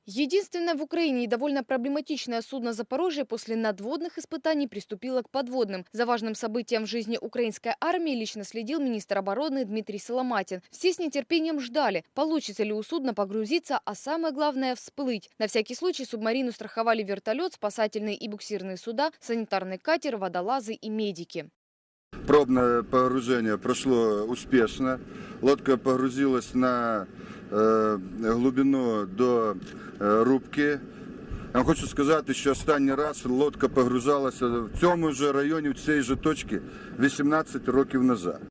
Единственное в Украине и довольно проблематичное судно «Запорожье» после надводных испытаний приступило к подводным. За важным событием в жизни украинской армии лично следил министр обороны Дмитрий Соломатин. Все с нетерпением ждали, получится ли у судна погрузиться, а самое главное – всплыть. На всякий случай субмарину страховали вертолет, спасательные и буксирные суда, санитарный катер, водолазы и медики. Пробное погружение прошло успешно. Лодка погрузилась на глибину до рубки. Я вам хочу сказати, що останній раз лодка погружалася в цьому ж районі, в цій же точці 18 років назад.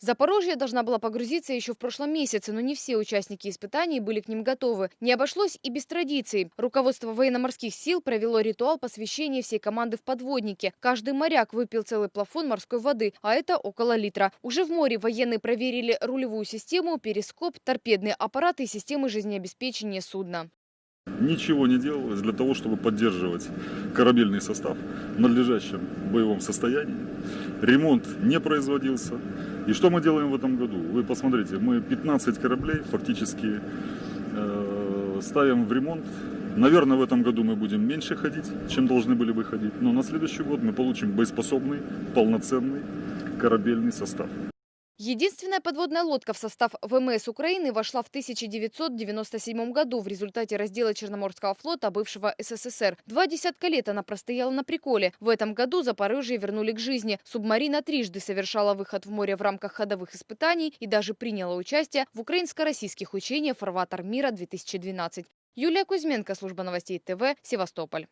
Запорожье должна была погрузиться еще в прошлом месяце, но не все участники испытаний были к ним готовы. Не обошлось и без традиций. Руководство военно-морских сил провело ритуал посвящения всей команды в подводнике. Каждый моряк выпил целый плафон морской воды, а это около литра. Уже в море военные проверили рулевую систему, перископ, торпедные аппараты и системы жизнеобеспечения судна. Ничего не делалось для того, чтобы поддерживать корабельный состав в надлежащем боевом состоянии. Ремонт не производился. И что мы делаем в этом году? Вы посмотрите, мы 15 кораблей фактически ставим в ремонт. Наверное, в этом году мы будем меньше ходить, чем должны были бы ходить. Но на следующий год мы получим боеспособный, полноценный корабельный состав. Единственная подводная лодка в состав ВМС Украины вошла в 1997 году в результате раздела Черноморского флота бывшего СССР. 20 лет она простояла на приколе. В этом году Запорожье вернули к жизни. Субмарина трижды совершала выход в море в рамках ходовых испытаний и даже приняла участие в украинско-российских учениях «Фарватер мира-2012». Юлия Кузьменко, служба новостей ТВ, Севастополь.